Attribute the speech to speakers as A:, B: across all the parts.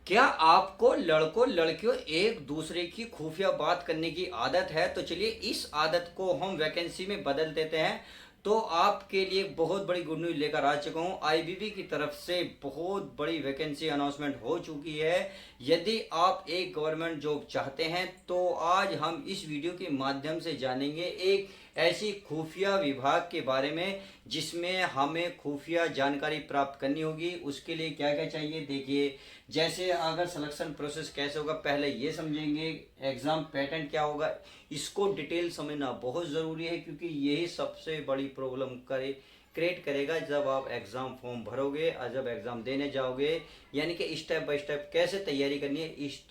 A: क्या आपको लड़कों लड़कियों एक दूसरे की खुफिया बात करने की आदत है? तो चलिए इस आदत को हम वैकेंसी में बदल देते हैं। तो आपके लिए बहुत बड़ी गुड न्यूज़ लेकर आ चुका हूँ। आईबीबी की तरफ से बहुत बड़ी वैकेंसी अनाउंसमेंट हो चुकी है। यदि आप एक गवर्नमेंट जॉब चाहते हैं तो आज हम इस वीडियो के माध्यम से जानेंगे एक ऐसी खुफिया विभाग के बारे में जिसमें हमें खुफिया जानकारी प्राप्त करनी होगी। उसके लिए क्या क्या चाहिए देखिए। जैसे अगर सिलेक्शन प्रोसेस कैसे होगा पहले ये समझेंगे। एग्ज़ाम पैटर्न क्या होगा इसको डिटेल समझना बहुत ज़रूरी है, क्योंकि यही सबसे बड़ी प्रॉब्लम क्रिएट करेगा जब आप एग्ज़ाम फॉर्म भरोगे और जब एग्ज़ाम देने जाओगे। यानी कि स्टेप बाय स्टेप कैसे तैयारी करनी है इस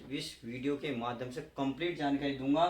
A: वीडियो के माध्यम से कंप्लीट जानकारी दूंगा।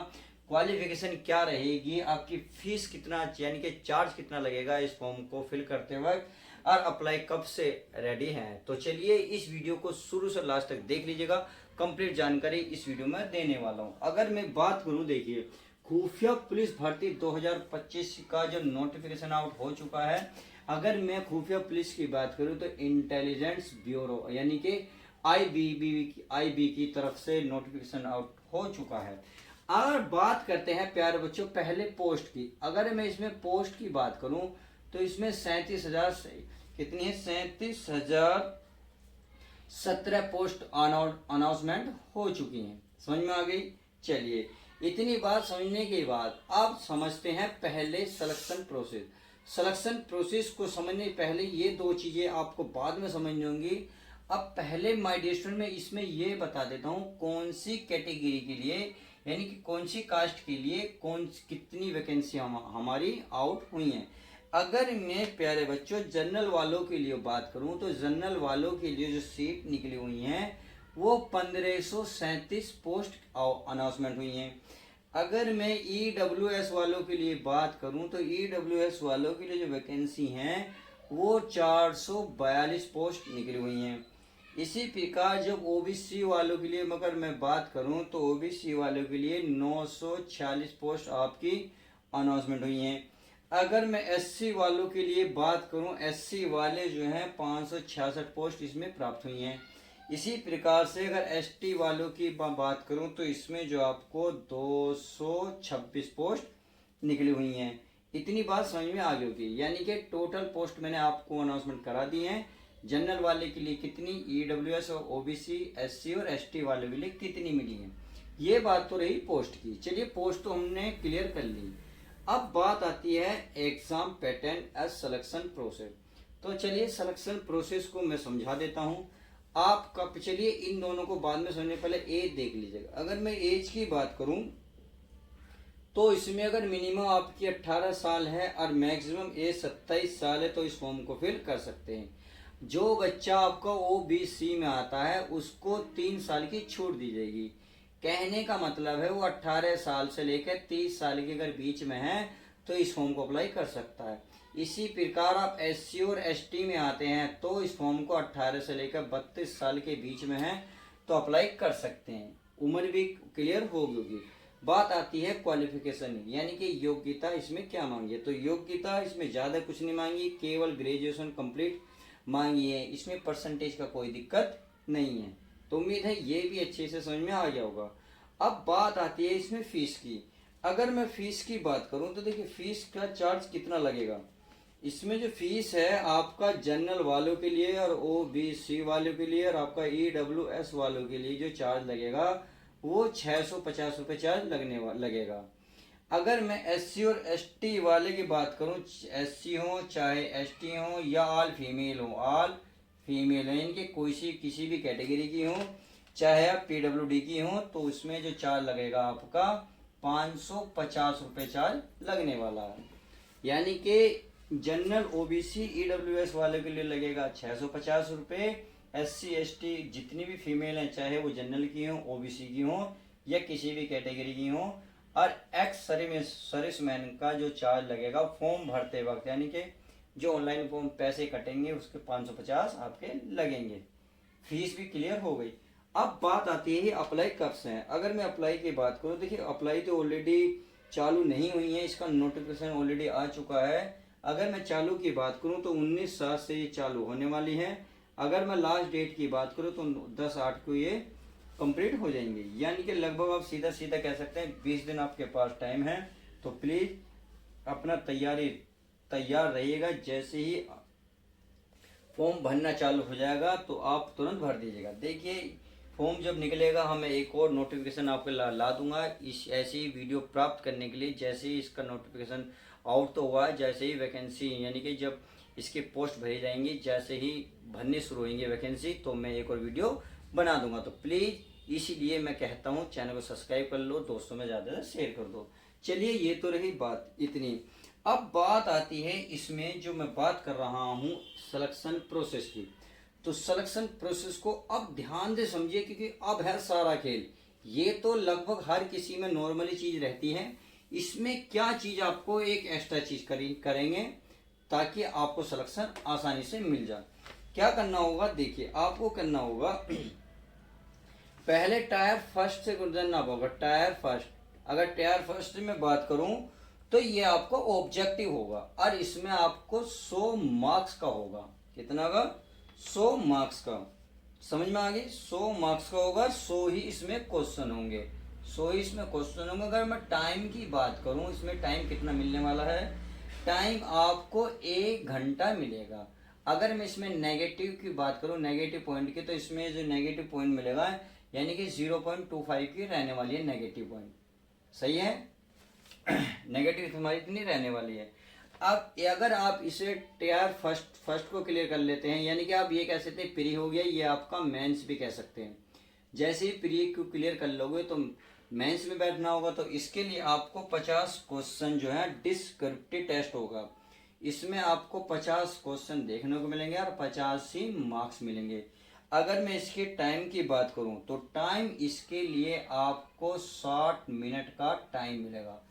A: क्वालिफिकेशन क्या रहेगी, आपकी फीस कितना यानी कि चार्ज कितना लगेगा इस फॉर्म को फिल करते वक्त, और अप्लाई कब से रेडी हैं। तो चलिए इस वीडियो को शुरू से लास्ट तक देख लीजिएगा। कंप्लीट जानकारी इस वीडियो में देने वाला हूं। अगर मैं बात करूं, देखिए खुफिया पुलिस भर्ती 2025 का जो नोटिफिकेशन आउट हो चुका है। अगर मैं खुफिया पुलिस की बात करूं तो इंटेलिजेंस ब्यूरो यानी कि आईबी की तरफ से नोटिफिकेशन आउट हो चुका है। अगर बात करते हैं प्यारे बच्चों पहले पोस्ट की, अगर मैं इसमें पोस्ट की बात करूं तो इसमें 37,000 कितनी है, 37,017 पोस्ट अनाउंसमेंट हो चुकी हैं। समझ में आ गई। चलिए इतनी बात समझने के बाद अब समझते हैं पहले सिलेक्शन प्रोसेस। सिलेक्शन प्रोसेस को समझने पहले ये दो चीजें आपको बाद में समझनी होंगी। अब पहले माय डियर स्टूडेंट में इसमें ये बता देता हूँ कौन सी कैटेगरी के लिए यानी कि कौन सी कास्ट के लिए कितनी वैकेंसी हमारी आउट हुई हैं। अगर मैं प्यारे बच्चों जनरल वालों के लिए बात करूं तो जनरल वालों के लिए जो सीट निकली हुई हैं वो 1537 पोस्ट अनाउंसमेंट हुई हैं। अगर मैं ईडब्ल्यूएस वालों के लिए बात करूं तो ईडब्ल्यूएस वालों के लिए जो वैकेंसी हैं वो 442 पोस्ट निकली हुई हैं। इसी प्रकार जब ओबीसी वालों के लिए अगर मैं बात करूं तो ओबीसी वालों के लिए 946 पोस्ट आपकी अनाउंसमेंट हुई हैं। अगर मैं एससी वालों के लिए बात करूं, एससी वाले जो हैं 566 पोस्ट इसमें प्राप्त हुई हैं। इसी प्रकार से अगर एसटी वालों की बात करूं तो इसमें जो आपको 226 पोस्ट निकली हुई हैं। इतनी बात समझ में आ गई होगी। यानी कि टोटल पोस्ट मैंने आपको अनाउंसमेंट करा दी है। जनरल वाले के लिए कितनी, ईडब्ल्यूएस और ओबीसी एससी और एसटी वाले के लिए कितनी मिली है। ये बात तो रही पोस्ट की। चलिए पोस्ट तो हमने क्लियर कर ली। अब बात आती है exam pattern as selection process. तो चलिए सिलेक्शन प्रोसेस को मैं समझा देता हूं आपका। चलिए इन दोनों को बाद में समझने पहले एज देख लीजिएगा। अगर मैं एज की बात करूं तो इसमें अगर मिनिमम आपकी 18 साल है और मैक्सिमम एज 27 साल है तो इस फॉर्म को फिल कर सकते हैं। जो बच्चा आपका ओबीसी में आता है उसको 3 साल की छूट दी जाएगी। कहने का मतलब है वो 18 साल से लेकर 30 साल के अगर बीच में है तो इस फॉर्म को अप्लाई कर सकता है। इसी प्रकार आप एससी और एसटी में आते हैं तो इस फॉर्म को 18 से लेकर 32 साल के बीच में है तो अप्लाई कर सकते हैं। उम्र भी क्लियर होगी। बात आती है क्वालिफिकेशन यानी कि योग्यता इसमें क्या मांगी है। तो योग्यता इसमें ज़्यादा कुछ नहीं मांगी, केवल ग्रेजुएशन कंप्लीट मांगी है। इसमें परसेंटेज का कोई दिक्कत नहीं है। तो उम्मीद है ये भी अच्छे से समझ में आ गया होगा। अब बात आती है इसमें फीस की। अगर मैं फीस की बात करूं तो देखिए फीस का चार्ज कितना लगेगा। इसमें जो फीस है आपका जनरल वालों के लिए और ओबीसी वालों के लिए और आपका ईडब्ल्यूएस वालों के लिए जो चार्ज लगेगा वो 650 रुपये चार्ज लगेगा। अगर मैं एससी और एसटी वाले की बात करूं, एससी हो चाहे एसटी हो या ऑल फीमेल हो, ऑल फीमेल है इनके किसी भी कैटेगरी की हो, चाहे आप पीडब्ल्यूडी की हो, तो उसमें जो चार्ज लगेगा आपका 550 रुपये चार्ज लगने वाला है। यानी कि जनरल ओबीसी ईडब्ल्यूएस वाले के लिए लगेगा 650 रुपये। एससी एसटी जितनी भी फीमेल हैं चाहे वो जनरल की हो, ओबीसी की हो या किसी भी कैटेगरी की हो, और एक्स सर्विसमैन का जो चार्ज लगेगा फॉर्म भरते वक्त यानी कि जो ऑनलाइन फॉर्म पैसे कटेंगे उसके 550 आपके लगेंगे। फीस भी क्लियर हो गई। अब बात आती है अप्लाई कब से है। अगर मैं अप्लाई की बात करूँ, देखिए अप्लाई तो ऑलरेडी चालू नहीं हुई है, इसका नोटिफिकेशन ऑलरेडी आ चुका है। अगर मैं चालू की बात करूँ तो 19/7 से ये चालू होने वाली है। अगर मैं लास्ट डेट की बात करूँ तो 10/8 को ये कंप्लीट हो जाएंगे, यानी कि लगभग आप सीधा सीधा कह सकते हैं 20 दिन आपके पास टाइम है। तो प्लीज़ अपना तैयार रहिएगा। जैसे ही फॉर्म भरना चालू हो जाएगा तो आप तुरंत भर दीजिएगा। देखिए फॉर्म जब निकलेगा हमें एक और नोटिफिकेशन आपको ला दूंगा इस ऐसी वीडियो प्राप्त करने के लिए। जैसे ही इसका नोटिफिकेशन आउट तो हुआ है, जैसे ही वैकेंसी यानी कि जब इसकी पोस्ट भरी जाएंगी, जैसे ही भरनी शुरू होंगी वैकेंसी, तो मैं एक और वीडियो बना दूंगा। तो प्लीज़ इसीलिए मैं कहता हूँ चैनल को सब्सक्राइब कर लो, दोस्तों में ज़्यादा शेयर कर दो। चलिए ये तो रही बात इतनी। अब बात आती है इसमें जो मैं बात कर रहा हूँ सिलेक्शन प्रोसेस की। तो सिलेक्शन प्रोसेस को अब ध्यान से समझिए, क्योंकि अब है सारा खेल। ये तो लगभग हर किसी में नॉर्मली चीज़ रहती है, इसमें क्या चीज़ आपको एक एक्स्ट्रा चीज़ करेंगे ताकि आपको सिलेक्शन आसानी से मिल जाए। क्या करना होगा, देखिए आपको करना होगा पहले टायर फर्स्ट से गुजरना होगा। टायर फर्स्ट, अगर टायर फर्स्ट में बात करूं तो ये आपको ऑब्जेक्टिव होगा और इसमें आपको 100 मार्क्स का होगा। कितना का? 100 मार्क्स का। समझ में आ गई? 100 मार्क्स का होगा, 100 ही इसमें क्वेश्चन होंगे, 100 ही इसमें क्वेश्चन होंगे। अगर मैं टाइम की बात करूं, इसमें टाइम कितना मिलने वाला है? टाइम आपको 1 घंटा मिलेगा। अगर मैं इसमें नेगेटिव की बात करूं, नेगेटिव पॉइंट की, तो इसमें जो नेगेटिव पॉइंट मिलेगा यानी कि 0.25 की रहने वाली है नेगेटिव पॉइंट। सही है? नेगेटिव हमारी इतनी रहने वाली है। अब अगर आप इसे टायर फर्स्ट को क्लियर कर लेते हैं, यानी कि आप ये कह सकते हैं प्री हो गया, ये आपका मेंस भी कह सकते हैं। जैसे ही प्री को क्लियर कर लोगे तो मेंस में बैठना होगा। तो इसके लिए आपको 50 क्वेश्चन जो है डिस्क्रिप्टिव टेस्ट होगा। इसमें आपको 50 क्वेश्चन देखने को मिलेंगे और 50 ही मार्क्स मिलेंगे। अगर मैं इसके टाइम की बात करूं तो टाइम इसके लिए आपको 60 मिनट का टाइम मिलेगा।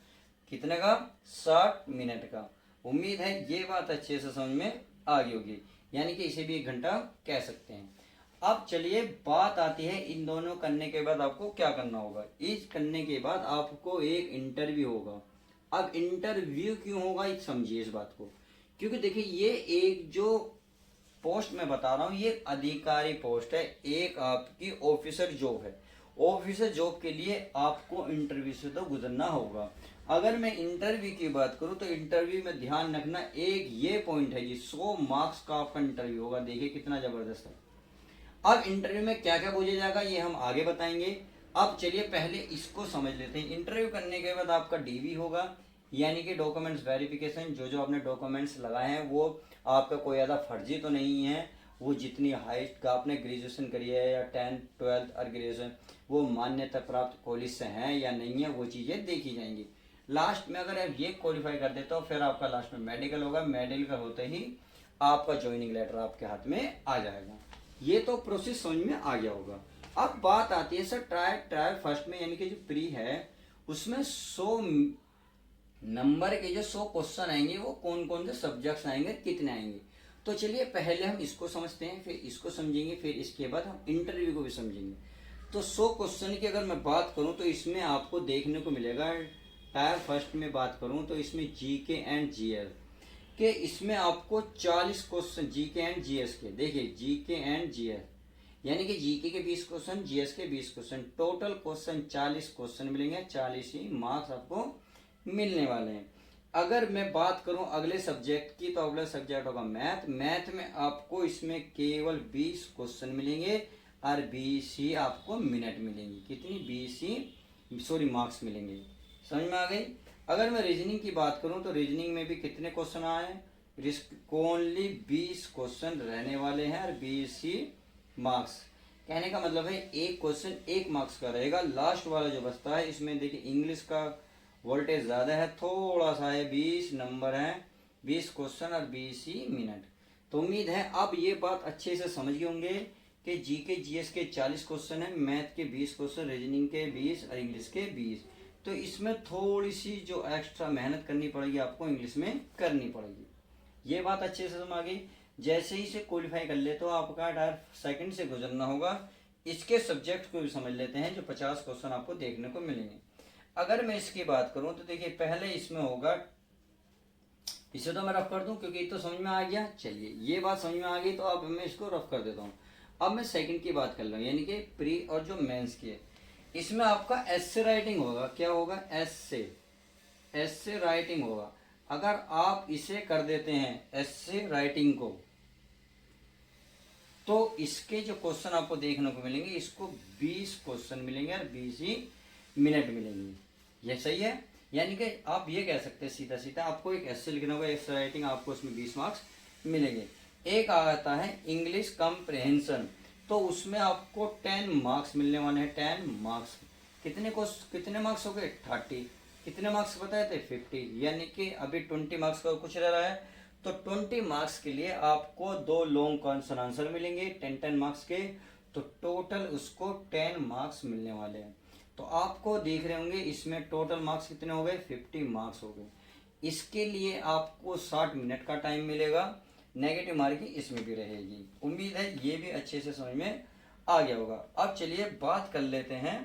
A: कितने का? 60 मिनट का। उम्मीद है ये बात अच्छे से समझ में आ गई होगी, यानी कि इसे भी 1 घंटा कह सकते हैं। अब चलिए बात आती है इन दोनों करने के बाद आपको क्या करना होगा। इस करने के बाद आपको एक इंटरव्यू होगा। अब इंटरव्यू क्यों होगा समझिए इस बात को, क्योंकि देखिए ये एक जो पोस्ट मैं बता रहा हूँ ये अधिकारी पोस्ट है, एक आपकी ऑफिसर जॉब है। ऑफिसर जॉब के लिए आपको इंटरव्यू से तो गुजरना होगा। अगर मैं इंटरव्यू की बात करूं तो इंटरव्यू में ध्यान रखना एक ये पॉइंट है कि 100 मार्क्स का आपका इंटरव्यू होगा। देखिए कितना जबरदस्त है। अब इंटरव्यू में क्या क्या पूछा जाएगा ये हम आगे बताएंगे। अब चलिए पहले इसको समझ लेते हैं। इंटरव्यू करने के बाद आपका डीवी होगा, यानी कि डॉक्यूमेंट्स वेरिफिकेशन। जो आपने डॉक्यूमेंट्स लगाए हैं वो आपका कोई ज़्यादा फर्जी तो नहीं है, वो जितनी हाइट का आपने ग्रेजुएशन करी है या 10th 12th और ग्रेजुएशन वो मान्यता प्राप्त कॉलेज से हैं या नहीं है, वो चीज़ें देखी जाएंगी। लास्ट में अगर आप ये क्वालिफाई कर देते हो फिर आपका लास्ट में मेडिकल होगा। मेडिकल होते ही आपका ज्वाइनिंग लेटर आपके हाथ में आ जाएगा। ये तो प्रोसेस समझ में आ गया होगा। अब बात आती है सर ट्रायल फर्स्ट में, यानी कि जो प्री है उसमें 100 नंबर के जो 100 क्वेश्चन आएंगे वो कौन कौन से सब्जेक्ट्स आएंगे, कितने आएंगे। तो चलिए पहले हम इसको समझते हैं, फिर इसको समझेंगे, फिर इसके बाद हम इंटरव्यू को भी समझेंगे। तो 100 क्वेश्चन की अगर मैं बात करूं तो इसमें आपको देखने को मिलेगा, टायर फर्स्ट में बात करूं तो इसमें जीके एंड जीएस के, इसमें आपको 40 क्वेश्चन जीके एंड जीएस के। देखिए जीके एंड जीएस यानी कि जीके के 20 क्वेश्चन, जीएस के 20 क्वेश्चन, टोटल क्वेश्चन 40 क्वेश्चन मिलेंगे। 40 ही मार्क्स आपको मिलने वाले हैं। अगर मैं बात करूं अगले सब्जेक्ट की तो अगला सब्जेक्ट होगा मैथ। मैथ में आपको इसमें केवल 20 क्वेश्चन मिलेंगे और 20 ही आपको मिनट मिलेंगी। कितनी? 20 ही मार्क्स मिलेंगे। समझ में आ गई? अगर मैं रीजनिंग की बात करूं तो रीजनिंग में भी कितने क्वेश्चन आए? ओनली 20 क्वेश्चन रहने वाले हैं और 20 ही मार्क्स। कहने का मतलब है एक क्वेश्चन 1 मार्क्स का रहेगा। लास्ट वाला जो बचता है इसमें देखिए इंग्लिश का वोल्टेज ज़्यादा है, थोड़ा सा है, 20 नंबर है, 20 क्वेश्चन और 20 ही मिनट। तो उम्मीद है अब ये बात अच्छे से समझ गए होंगे कि जीके जीएस के 40 क्वेश्चन है, मैथ के 20 क्वेश्चन, रीजनिंग के 20 और इंग्लिश के 20। तो इसमें थोड़ी सी जो एक्स्ट्रा मेहनत करनी पड़ेगी आपको इंग्लिश में करनी पड़ेगी। ये बात अच्छे से समझ आ गई। जैसे ही इसे क्वालिफाई कर ले तो आपका डायरेक्ट सेकंड से गुजरना होगा। इसके सब्जेक्ट को भी समझ लेते हैं जो 50 क्वेश्चन आपको देखने को मिलेंगे। अगर मैं इसकी बात करूं तो देखिए पहले इसमें होगा इसे तो मैं रफ कर दूं क्योंकि ये तो समझ में आ गया। चलिए ये बात समझ में आ गई तो अब मैं इसको रफ कर देता हूँ। अब मैं सेकंड की बात कर लूँ, यानी कि प्री और जो मेंस की है। इसमें आपका एस से राइटिंग होगा। क्या होगा? एस से राइटिंग होगा। अगर आप इसे कर देते हैं एस से राइटिंग को, तो इसके जो क्वेश्चन आपको देखने को मिलेंगे, इसको 20 क्वेश्चन मिलेंगे और 20 ही मिनट मिलेंगे। ये सही है। यानी कि आप ये कह सकते हैं सीधा सीधा, आपको एक एस से लिखना होगा, एस राइटिंग, आपको उसमें 20 मार्क्स मिलेंगे। एक आता है इंग्लिश कम्प्रहेंशन, तो उसमें आपको 10 मार्क्स मिलने वाले हैं। 10 मार्क्स कितने मार्क्स हो गए? 30। कितने मार्क्स बताए थे? 50। यानी कि अभी 20 मार्क्स का कुछ रह रहा है। तो 20 मार्क्स के लिए आपको 2 लॉन्ग क्वेश्चन आंसर मिलेंगे 10 मार्क्स के। तो टोटल उसको 10 मार्क्स मिलने वाले हैं। तो आपको देख रहे होंगे इसमें टोटल मार्क्स कितने हो गए? 50 मार्क्स हो गए। इसके लिए आपको 60 मिनट का टाइम मिलेगा। नेगेटिव मार्किंग इसमें भी रहेगी। उम्मीद है ये भी अच्छे से समझ में आ गया होगा। अब चलिए बात कर लेते हैं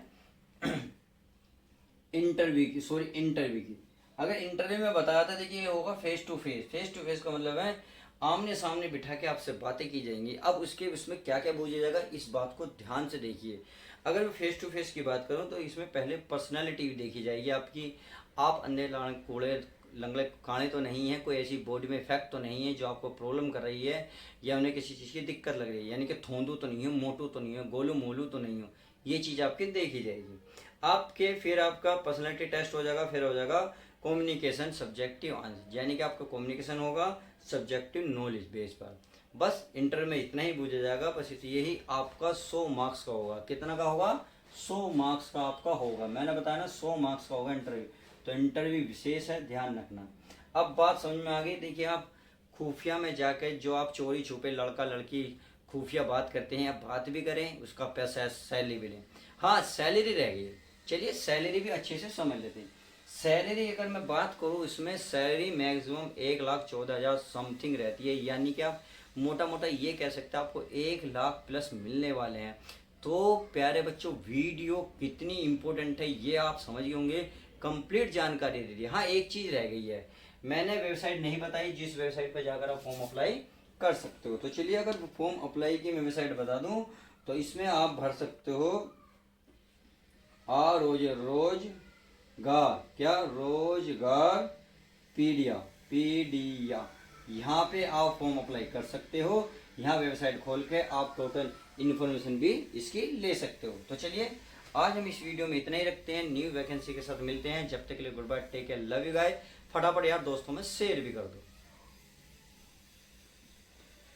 A: इंटरव्यू की। अगर इंटरव्यू में बताया था, देखिए ये होगा face to face. Face to face का मतलब है आमने सामने बिठा के आपसे बातें की जाएंगी। अब उसमें क्या क्या पूछा जाएगा, इस बात को ध्यान से देखिए। अगर मैं फेस टू फेस की बात करूं तो इसमें पहले पर्सनालिटी भी देखी जाएगी आपकी। आप अंधे कूड़े लंगड़े काणे तो नहीं है, कोई ऐसी बॉडी में इफेक्ट तो नहीं है जो आपको प्रॉब्लम कर रही है या उन्हें किसी चीज़ की दिक्कत लग रही है, यानी कि थोंदू तो नहीं हो, मोटू तो नहीं हो, गोलू मोलू तो नहीं हो। ये चीज़ आपकी देखी जाएगी। फिर आपका पर्सनैलिटी टेस्ट हो जाएगा। फिर हो जाएगा कम्युनिकेशन सब्जेक्टिव आंसर, यानी कि आपका कम्युनिकेशन होगा सब्जेक्टिव नॉलेज बेस पर। बस इंटर में इतना ही पूछा जाएगा। बस यही आपका 100 मार्क्स का होगा। कितना का होगा? 100 मार्क्स का आपका होगा। मैंने बताया ना 100 मार्क्स का होगा इंटरव्यू। तो इंटरव्यू विशेष है, ध्यान रखना। अब बात समझ में आ गई। देखिए आप खुफिया में जाकर जो आप चोरी छुपे लड़का लड़की खुफिया बात करते हैं, आप बात भी करें, उसका पैसा सैलरी भी लें। हाँ, सैलरी रह गई। चलिए सैलरी भी अच्छे से समझ लेते हैं। सैलरी अगर मैं बात करूँ, इसमें सैलरी मैक्सिमम 1,14,000 समथिंग रहती है। यानी कि आप मोटा मोटा ये कह सकते हैं आपको 1 लाख प्लस मिलने वाले हैं। तो प्यारे बच्चों, वीडियो कितनी इंपॉर्टेंट है ये आप समझ गए होंगे। कंप्लीट जानकारी दे दी। हाँ, एक चीज़ रह गई है, मैंने वेबसाइट नहीं बताई, जिस वेबसाइट पर जाकर आप फॉर्म अप्लाई कर सकते हो। तो चलिए अगर फॉर्म अप्लाई की मैं वेबसाइट बता दूं, तो इसमें आप भर सकते हो रोजगार पीडिया। यहाँ पे आप फॉर्म अप्लाई कर सकते हो। यहाँ वेबसाइट खोल के आप टोटल इन्फॉर्मेशन भी इसकी ले सकते हो। तो चलिए आज हम इस वीडियो में इतना ही रखते हैं। न्यू वैकेंसी के साथ मिलते हैं। जब तक के लिए good bye, take care, love you guys. फटाफट यार दोस्तों में शेयर भी कर दो।